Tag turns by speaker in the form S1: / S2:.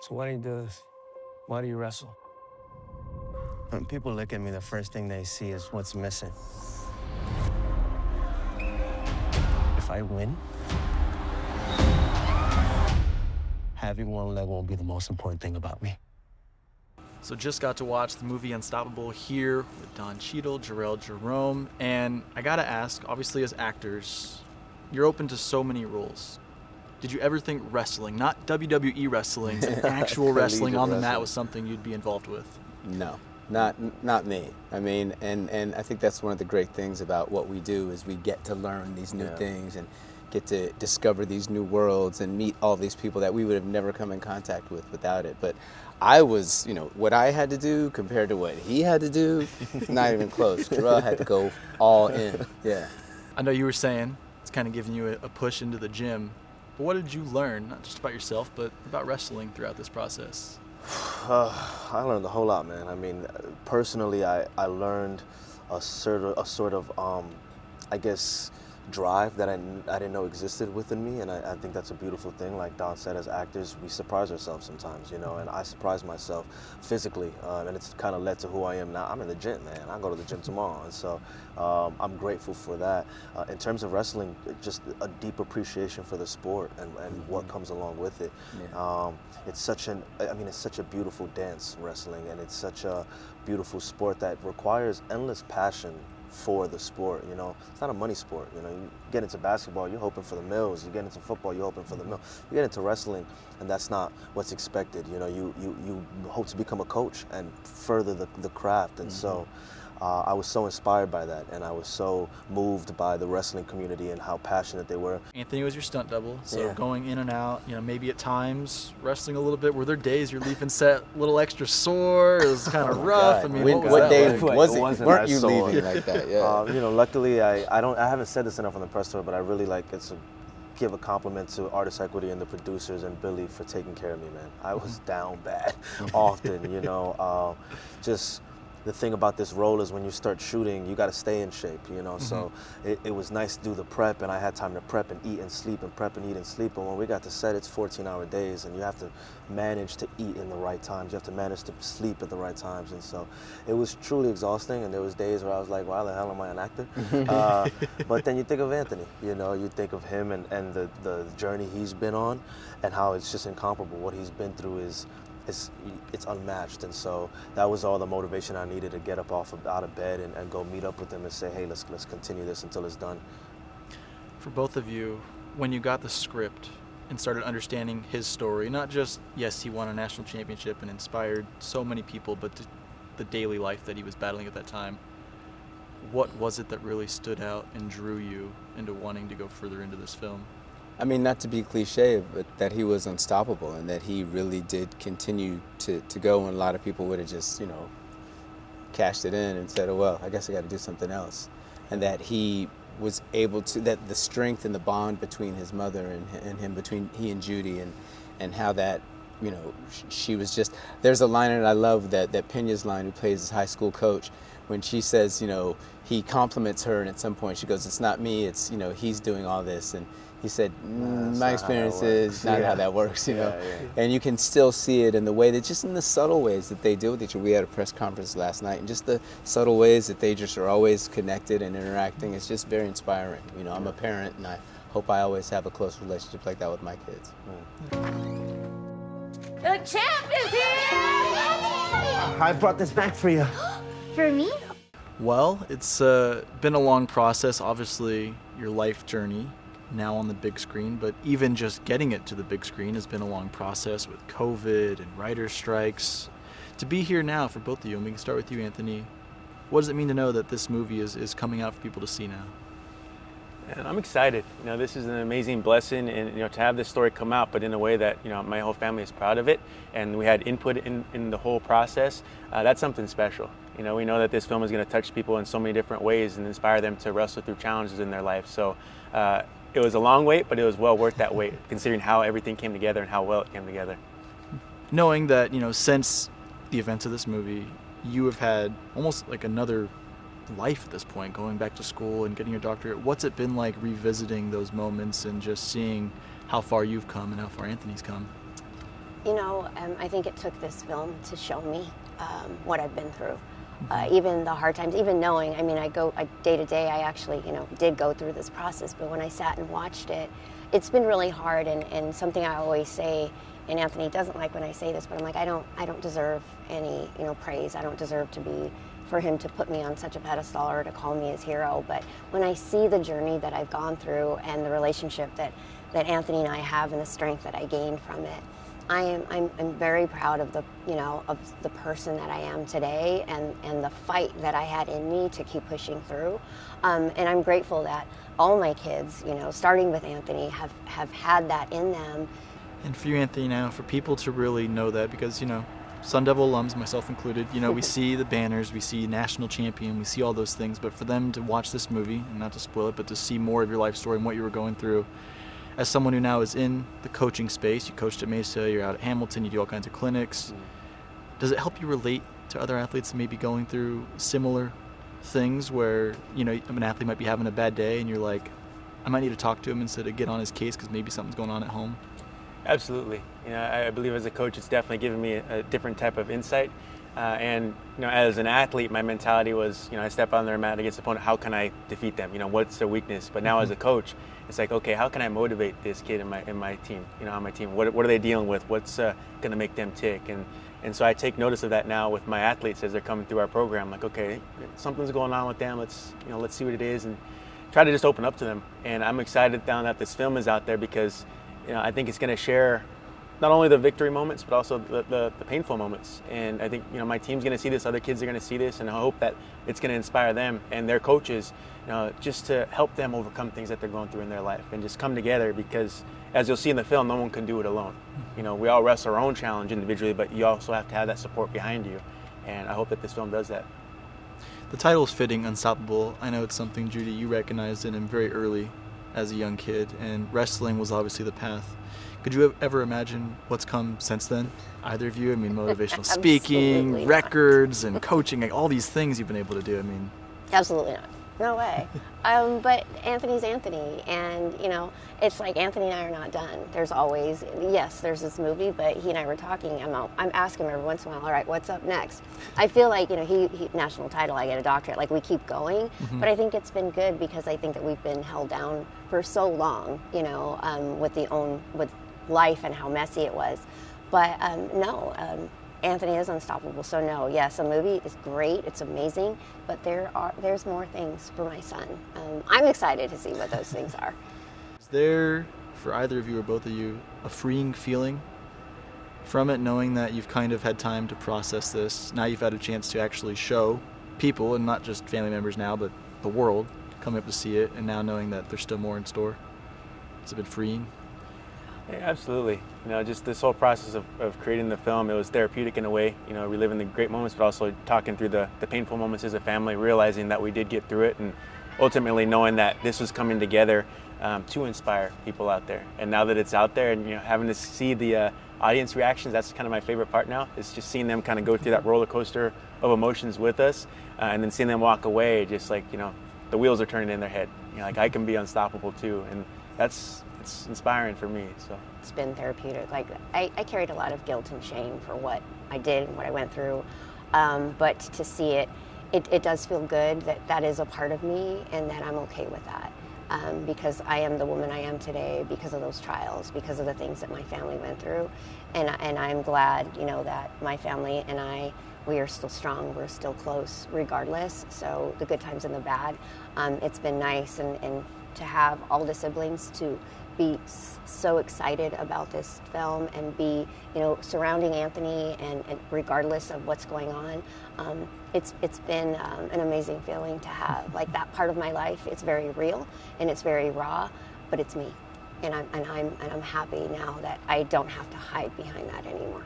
S1: So why do you do this? Why do you wrestle?
S2: When people look at me, the first thing they see is what's missing. If I win, having one leg won't be the most important thing about me.
S3: So just got to watch the movie Unstoppable here with Don Cheadle, Jharrel, Jerome, and I gotta ask, obviously as actors, you're open to so many roles. Did you ever think wrestling, not WWE wrestling, but actual wrestling on the mat was something you'd be involved with?
S4: No, not me. I mean, and I think that's one of the great things about what we do is we get to learn these new things and get to discover these new worlds and meet all these people that we would have never come in contact with without it. But I was, what I had to do compared to what he had to do, not even close. Jharrel had to go all in. Yeah.
S3: I know you were saying it's kind of giving you a push into the gym, but what did you learn, not just about yourself, but about wrestling throughout this process?
S5: I learned a whole lot, man. I mean, personally, I learned a sort of I guess, drive that I didn't know existed within me, and I think that's a beautiful thing. Like Don said, as actors, we surprise ourselves sometimes, and I surprise myself physically, and it's kind of led to who I am now. I'm in the gym, man. I go to the gym tomorrow, and so I'm grateful for that. In terms of wrestling, just a deep appreciation for the sport and what comes along with it. Yeah. It's such a beautiful dance, wrestling, and it's such a beautiful sport that requires endless passion for the sport. It's not a money sport. You get into basketball, you're hoping for the mills. You get into football, you're hoping for the mill. You get into wrestling, and that's not what's expected. You hope to become a coach and further the craft. And so I was so inspired by that, and I was so moved by the wrestling community and how passionate they were.
S3: Anthony was your stunt double, so going in and out, maybe at times wrestling a little bit. Were there days you're leaving set a little extra sore? It was kind of rough.
S4: God.
S3: I mean,
S4: what day
S5: like?
S4: weren't you leaving like that? Yeah.
S5: Luckily, I haven't said this enough on the press tour, but I really like it to give a compliment to Artist Equity and the producers and Billy for taking care of me, man. I was down bad often, just. The thing about this role is when you start shooting, you got to stay in shape, So it was nice to do the prep, and I had time to prep and eat and sleep and prep and eat and sleep. But when we got to set, it's 14-hour days, and you have to manage to eat in the right times. You have to manage to sleep at the right times, and so it was truly exhausting. And there was days where I was like, "Why the hell am I an actor?" But then you think of Anthony, you think of him and the journey he's been on, and how it's just incomparable. What he's been through is. It's unmatched, and so that was all the motivation I needed to get up out of bed and go meet up with him and say, hey, let's continue this until it's done.
S3: For both of you, when you got the script and started understanding his story, not just, yes, he won a national championship and inspired so many people, but the daily life that he was battling at that time, what was it that really stood out and drew you into wanting to go further into this film?
S4: I mean, not to be cliche, but that he was unstoppable and that he really did continue to go when a lot of people would have just, cashed it in and said, oh, well, I guess I got to do something else. And that he was able to, that the strength and the bond between his mother and him, between he and Judy, and how that, she was just, there's a line in it I love, that Pena's line, who plays his high school coach, when she says, he compliments her, and at some point she goes, it's not me, it's, he's doing all this. And he said, my experience is not how that works, And you can still see it in the way that, just in the subtle ways that they deal with each other. We had a press conference last night, and just the subtle ways that they just are always connected and interacting. It's just very inspiring. I'm a parent, and I hope I always have a close relationship like that with my kids.
S6: The champ is here!
S2: I brought this back for you.
S6: For me?
S3: Well, it's been a long process, obviously, your life journey now on the big screen, but even just getting it to the big screen has been a long process with COVID and writer strikes. To be here now for both of you, and we can start with you, Anthony, what does it mean to know that this movie is coming out for people to see now?
S7: And I'm excited. This is an amazing blessing, and to have this story come out, but in a way that my whole family is proud of it, and we had input in the whole process. That's something special. We know that this film is going to touch people in so many different ways and inspire them to wrestle through challenges in their life. So it was a long wait, but it was well worth that wait, considering how everything came together and how well it came together.
S3: Knowing that, since the events of this movie, you have had almost like another life at this point, going back to school and getting your doctorate. What's it been like revisiting those moments and just seeing how far you've come and how far Anthony's come?
S8: I think it took this film to show me what I've been through. Even the hard times, even knowing, I go day to day, I actually, did go through this process, but when I sat and watched it, it's been really hard, and something I always say, and Anthony doesn't like when I say this, but I'm like, I don't deserve any, praise. I don't deserve for him to put me on such a pedestal or to call me his hero. But when I see the journey that I've gone through and the relationship that Anthony and I have and the strength that I gained from it, I'm very proud of the person that I am today and the fight that I had in me to keep pushing through. And I'm grateful that all my kids, starting with Anthony, have had that in them.
S3: And for you, Anthony, now, for people to really know that, because, Sun Devil alums, myself included, we see the banners, we see national champion, we see all those things, but for them to watch this movie, and not to spoil it, but to see more of your life story and what you were going through, as someone who now is in the coaching space, you coached at Mesa, you're out at Hamilton, you do all kinds of clinics, does it help you relate to other athletes maybe going through similar things where, an athlete might be having a bad day and you're like, I might need to talk to him instead of get on his case because maybe something's going on at home?
S7: Absolutely. I believe as a coach, it's definitely given me a different type of insight. And as an athlete, my mentality was, I step on their mat against the opponent. How can I defeat them? What's their weakness? But now as a coach, it's like, okay, how can I motivate this kid in my team? On my team, what are they dealing with? What's going to make them tick? And so I take notice of that now with my athletes as they're coming through our program. Like, okay, something's going on with them. Let's see what it is and try to just open up to them. And I'm excited now that this film is out there because I think it's going to share not only the victory moments, but also the painful moments. And I think, my team's going to see this, other kids are going to see this, and I hope that it's going to inspire them and their coaches, just to help them overcome things that they're going through in their life and just come together because, as you'll see in the film, no one can do it alone. We all wrestle our own challenge individually, but you also have to have that support behind you. And I hope that this film does that.
S3: The title is fitting, Unstoppable. I know it's something, Judy, you recognized in him very early as a young kid, and wrestling was obviously the path. Could you ever imagine what's come since then? Either of you? Motivational speaking, records, and coaching, like all these things you've been able to do.
S8: Absolutely not. No way. But Anthony's Anthony, and it's like Anthony and I are not done. There's always, yes, there's this movie, but he and I were talking. I'm asking him every once in a while, all right, what's up next? I feel like he national title, I get a doctorate, like we keep going. But I think it's been good because I think that we've been held down for so long, with life and how messy it was. But Anthony is unstoppable. So no, yes, a movie is great, it's amazing, but there's more things for my son. I'm excited to see what those things are.
S3: Is there, for either of you or both of you, a freeing feeling from it, knowing that you've kind of had time to process this? Now you've had a chance to actually show people, and not just family members now, but the world, coming up to see it, and now knowing that there's still more in store. It's a bit freeing.
S7: Yeah, absolutely. Just this whole process of creating the film, it was therapeutic in a way, reliving the great moments, but also talking through the painful moments as a family, realizing that we did get through it, and ultimately knowing that this was coming together to inspire people out there. And now that it's out there and having to see the audience reactions, that's kind of my favorite part now, is just seeing them kind of go through that roller coaster of emotions with us, and then seeing them walk away just like, the wheels are turning in their head. Like I can be unstoppable too, and it's inspiring for me. So
S8: it's been therapeutic. Like I carried a lot of guilt and shame for what I did and what I went through, but to see it does feel good that is a part of me and that I'm okay with that, because I am the woman I am today because of those trials, because of the things that my family went through, and I'm glad that my family and we are still strong, we're still close regardless. So the good times and the bad, it's been nice and to have all the siblings to be so excited about this film and be, surrounding Anthony and regardless of what's going on. It's been an amazing feeling to have. Like that part of my life, it's very real and it's very raw, but it's me. And I'm happy now that I don't have to hide behind that anymore.